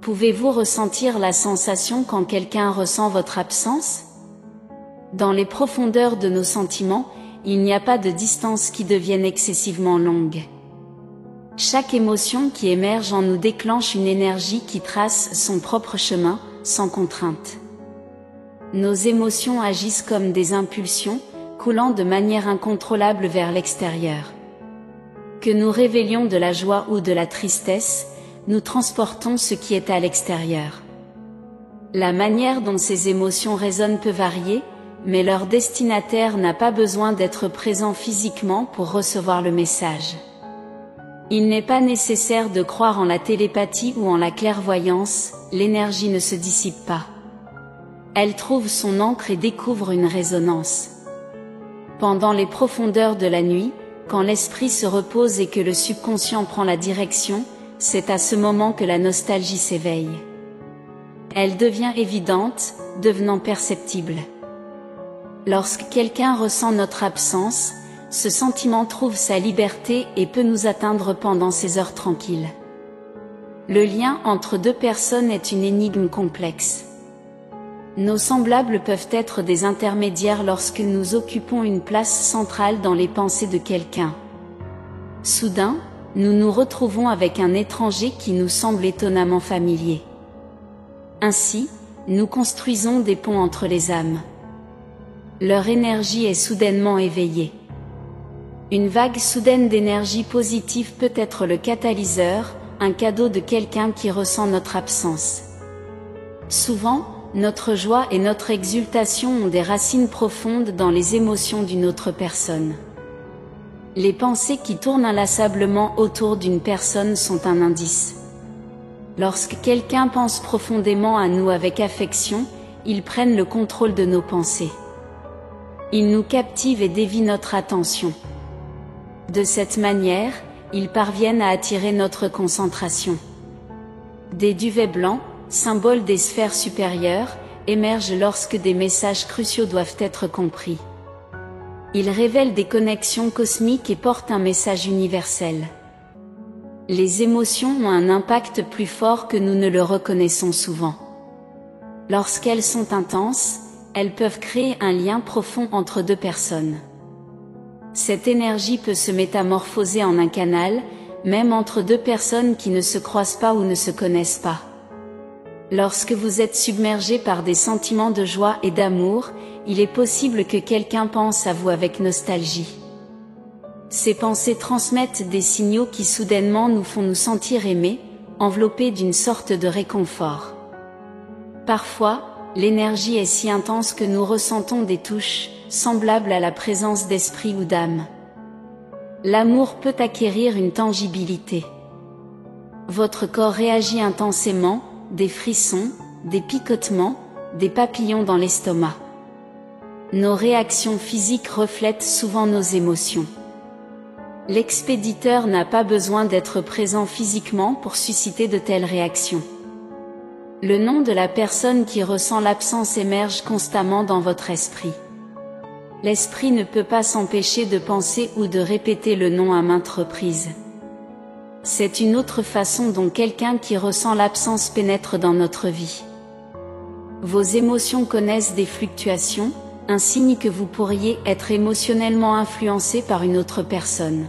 Pouvez-vous ressentir la sensation quand quelqu'un ressent votre absence? Dans les profondeurs de nos sentiments, il n'y a pas de distance qui devienne excessivement longue. Chaque émotion qui émerge en nous déclenche une énergie qui trace son propre chemin, sans contrainte. Nos émotions agissent comme des impulsions, coulant de manière incontrôlable vers l'extérieur. Que nous révélions de la joie ou de la tristesse, nous transportons ce qui est à l'extérieur. La manière dont ces émotions résonnent peut varier, mais leur destinataire n'a pas besoin d'être présent physiquement pour recevoir le message. Il n'est pas nécessaire de croire en la télépathie ou en la clairvoyance, l'énergie ne se dissipe pas. Elle trouve son ancre et découvre une résonance. Pendant les profondeurs de la nuit, quand l'esprit se repose et que le subconscient prend la direction, c'est à ce moment que la nostalgie s'éveille. Elle devient évidente, devenant perceptible. Lorsque quelqu'un ressent notre absence, ce sentiment trouve sa liberté et peut nous atteindre pendant ces heures tranquilles. Le lien entre deux personnes est une énigme complexe. Nos semblables peuvent être des intermédiaires lorsque nous occupons une place centrale dans les pensées de quelqu'un. Soudain, nous nous retrouvons avec un étranger qui nous semble étonnamment familier. Ainsi, nous construisons des ponts entre les âmes. Leur énergie est soudainement éveillée. Une vague soudaine d'énergie positive peut être le catalyseur, un cadeau de quelqu'un qui ressent notre absence. Souvent, notre joie et notre exultation ont des racines profondes dans les émotions d'une autre personne. Les pensées qui tournent inlassablement autour d'une personne sont un indice. Lorsque quelqu'un pense profondément à nous avec affection, ils prennent le contrôle de nos pensées. Ils nous captivent et dévient notre attention. De cette manière, ils parviennent à attirer notre concentration. Des duvets blancs, symboles des sphères supérieures, émergent lorsque des messages cruciaux doivent être compris. Ils révèlent des connexions cosmiques et portent un message universel. Les émotions ont un impact plus fort que nous ne le reconnaissons souvent. Lorsqu'elles sont intenses, elles peuvent créer un lien profond entre deux personnes. Cette énergie peut se métamorphoser en un canal, même entre deux personnes qui ne se croisent pas ou ne se connaissent pas. Lorsque vous êtes submergé par des sentiments de joie et d'amour, il est possible que quelqu'un pense à vous avec nostalgie. Ces pensées transmettent des signaux qui soudainement nous font nous sentir aimés, enveloppés d'une sorte de réconfort. Parfois, l'énergie est si intense que nous ressentons des touches, semblables à la présence d'esprit ou d'âme. L'amour peut acquérir une tangibilité. Votre corps réagit intensément, des frissons, des picotements, des papillons dans l'estomac. Nos réactions physiques reflètent souvent nos émotions. L'expéditeur n'a pas besoin d'être présent physiquement pour susciter de telles réactions. Le nom de la personne qui ressent l'absence émerge constamment dans votre esprit. L'esprit ne peut pas s'empêcher de penser ou de répéter le nom à maintes reprises. C'est une autre façon dont quelqu'un qui ressent l'absence pénètre dans notre vie. Vos émotions connaissent des fluctuations, un signe que vous pourriez être émotionnellement influencé par une autre personne.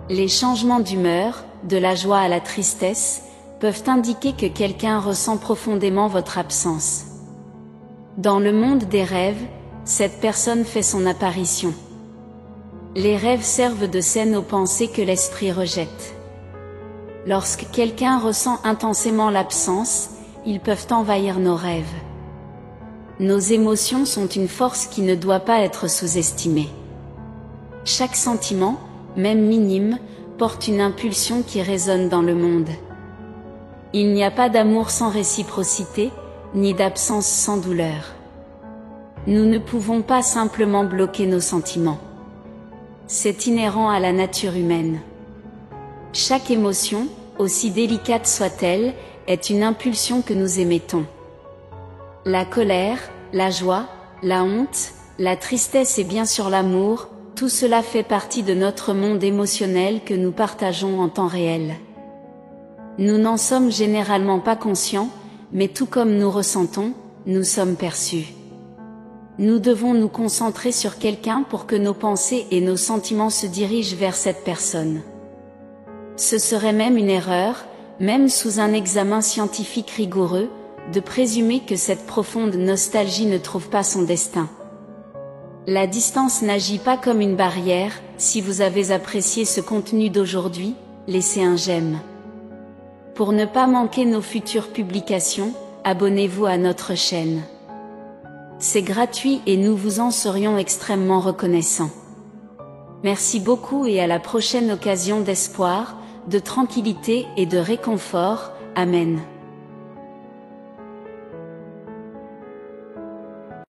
Les changements d'humeur, de la joie à la tristesse, peuvent indiquer que quelqu'un ressent profondément votre absence. Dans le monde des rêves, cette personne fait son apparition. Les rêves servent de scène aux pensées que l'esprit rejette. Lorsque quelqu'un ressent intensément l'absence, ils peuvent envahir nos rêves. Nos émotions sont une force qui ne doit pas être sous-estimée. Chaque sentiment, même minime, porte une impulsion qui résonne dans le monde. Il n'y a pas d'amour sans réciprocité, ni d'absence sans douleur. Nous ne pouvons pas simplement bloquer nos sentiments. C'est inhérent à la nature humaine. Chaque émotion, aussi délicate soit-elle, est une impulsion que nous émettons. La colère, la joie, la honte, la tristesse et bien sûr l'amour, tout cela fait partie de notre monde émotionnel que nous partageons en temps réel. Nous n'en sommes généralement pas conscients, mais tout comme nous ressentons, nous sommes perçus. Nous devons nous concentrer sur quelqu'un pour que nos pensées et nos sentiments se dirigent vers cette personne. Ce serait même une erreur, même sous un examen scientifique rigoureux, de présumer que cette profonde nostalgie ne trouve pas son destin. La distance n'agit pas comme une barrière. Si vous avez apprécié ce contenu d'aujourd'hui, laissez un j'aime. Pour ne pas manquer nos futures publications, abonnez-vous à notre chaîne. C'est gratuit et nous vous en serions extrêmement reconnaissants. Merci beaucoup et à la prochaine occasion d'espoir, de tranquillité et de réconfort. Amen.